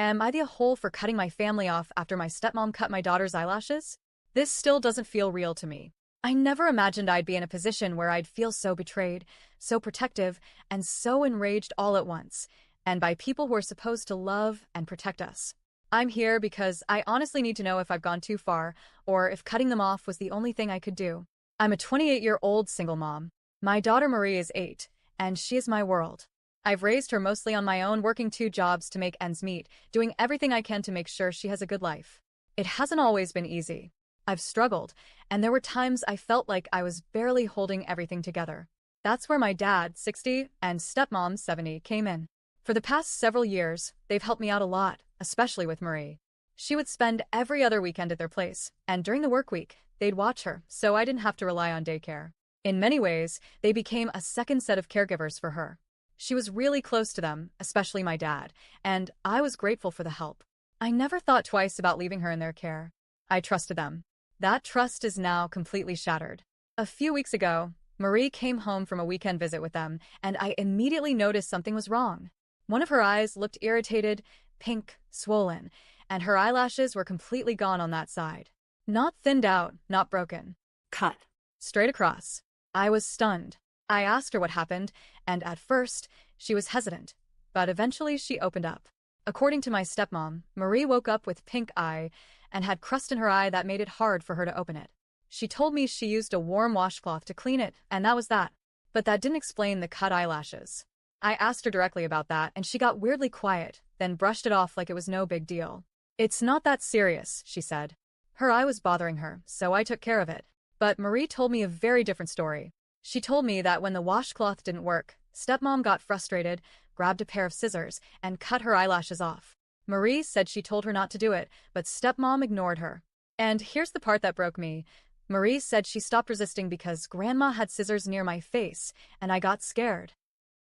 Am I the whole for cutting my family off after my stepmom cut my daughter's eyelashes? This still doesn't feel real to me. I never imagined I'd be in a position where I'd feel so betrayed, so protective, and so enraged all at once, and by people who are supposed to love and protect us. I'm here because I honestly need to know if I've gone too far, or if cutting them off was the only thing I could do. I'm a 28-year-old single mom. My daughter Marie is 8, and she is my world. I've raised her mostly on my own, working 2 jobs to make ends meet, doing everything I can to make sure she has a good life. It hasn't always been easy. I've struggled, and there were times I felt like I was barely holding everything together. That's where my dad, 60, and stepmom, 70, came in. For the past several years, they've helped me out a lot, especially with Marie. She would spend every other weekend at their place, and during the work week, they'd watch her, so I didn't have to rely on daycare. In many ways, they became a second set of caregivers for her. She was really close to them, especially my dad, and I was grateful for the help. I never thought twice about leaving her in their care. I trusted them. That trust is now completely shattered. A few weeks ago, Marie came home from a weekend visit with them, and I immediately noticed something was wrong. One of her eyes looked irritated, pink, swollen, and her eyelashes were completely gone on that side. Not thinned out, not broken. Cut. Straight across. I was stunned. I asked her what happened, and at first, she was hesitant, but eventually she opened up. According to my stepmom, Marie woke up with pink eye and had crust in her eye that made it hard for her to open it. She told me she used a warm washcloth to clean it, and that was that. But that didn't explain the cut eyelashes. I asked her directly about that, and she got weirdly quiet, then brushed it off like it was no big deal. It's not that serious, she said. Her eye was bothering her, so I took care of it. But Marie told me a very different story. She told me that when the washcloth didn't work, stepmom got frustrated, grabbed a pair of scissors, and cut her eyelashes off. Marie said she told her not to do it, but stepmom ignored her. And here's the part that broke me. Marie said she stopped resisting because grandma had scissors near my face, and I got scared.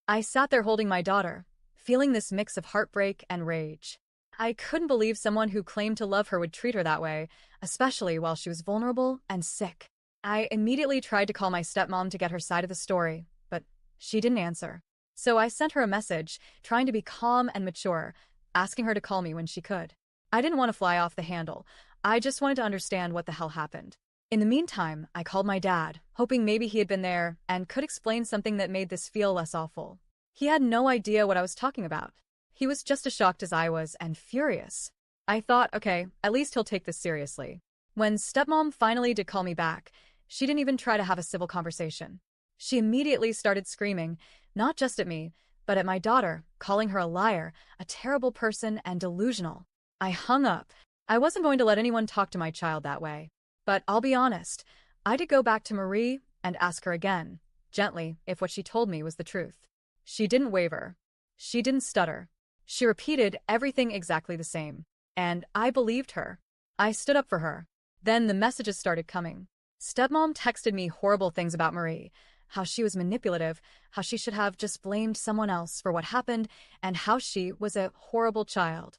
I sat there holding my daughter, feeling this mix of heartbreak and rage. I couldn't believe someone who claimed to love her would treat her that way, especially while she was vulnerable and sick. I immediately tried to call my stepmom to get her side of the story, but she didn't answer. So I sent her a message, trying to be calm and mature, asking her to call me when she could. I didn't want to fly off the handle. I just wanted to understand what the hell happened. In the meantime, I called my dad, hoping maybe he had been there and could explain something that made this feel less awful. He had no idea what I was talking about. He was just as shocked as I was and furious. I thought, okay, at least he'll take this seriously. When stepmom finally did call me back, she didn't even try to have a civil conversation. She immediately started screaming, not just at me, but at my daughter, calling her a liar, a terrible person, and delusional. I hung up. I wasn't going to let anyone talk to my child that way. But I'll be honest, I did go back to Marie and ask her again, gently, if what she told me was the truth. She didn't waver. She didn't stutter. She repeated everything exactly the same. And I believed her. I stood up for her. Then the messages started coming. Stepmom texted me horrible things about Marie, how she was manipulative, how she should have just blamed someone else for what happened, and how she was a horrible child.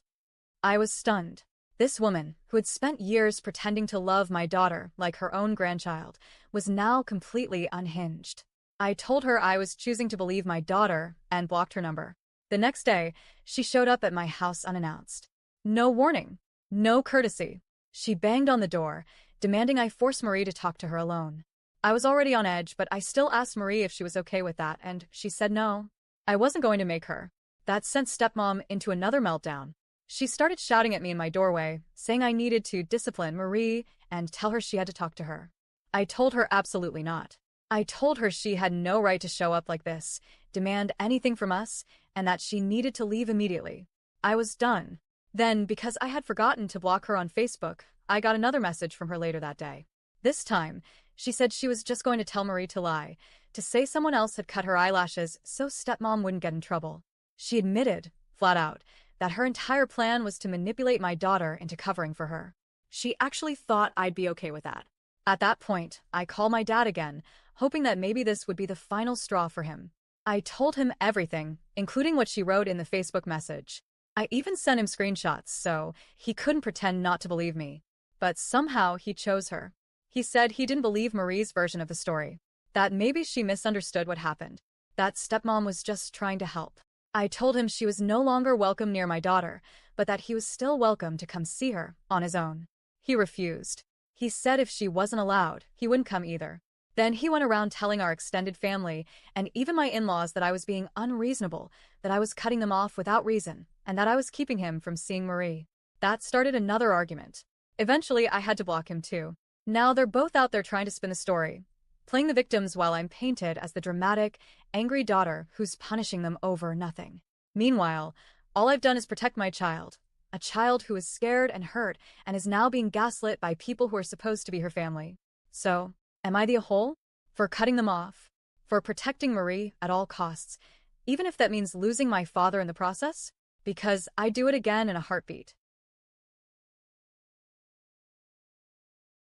I was stunned. This woman, who had spent years pretending to love my daughter like her own grandchild, was now completely unhinged. I told her I was choosing to believe my daughter and blocked her number. The next day, she showed up at my house unannounced. No warning, no courtesy. She banged on the door, demanding I force Marie to talk to her alone. I was already on edge, but I still asked Marie if she was okay with that, and she said no. I wasn't going to make her. That sent stepmom into another meltdown. She started shouting at me in my doorway, saying I needed to discipline Marie and tell her she had to talk to her. I told her absolutely not. I told her she had no right to show up like this, demand anything from us, and that she needed to leave immediately. I was done. Then, because I had forgotten to block her on Facebook, I got another message from her later that day. This time, she said she was just going to tell Marie to lie, to say someone else had cut her eyelashes so stepmom wouldn't get in trouble. She admitted, flat out, that her entire plan was to manipulate my daughter into covering for her. She actually thought I'd be okay with that. At that point, I called my dad again, hoping that maybe this would be the final straw for him. I told him everything, including what she wrote in the Facebook message. I even sent him screenshots so he couldn't pretend not to believe me. But somehow he chose her. He said he didn't believe Marie's version of the story, that maybe she misunderstood what happened, that stepmom was just trying to help. I told him she was no longer welcome near my daughter, but that he was still welcome to come see her on his own. He refused. He said if she wasn't allowed, he wouldn't come either. Then he went around telling our extended family and even my in-laws that I was being unreasonable, that I was cutting them off without reason, and that I was keeping him from seeing Marie. That started another argument. Eventually, I had to block him too. Now they're both out there trying to spin the story, playing the victims while I'm painted as the dramatic, angry daughter who's punishing them over nothing. Meanwhile, all I've done is protect my child, a child who is scared and hurt and is now being gaslit by people who are supposed to be her family. So, am I the whole? For cutting them off? For protecting Marie at all costs, even if that means losing my father in the process? Because I'd do it again in a heartbeat.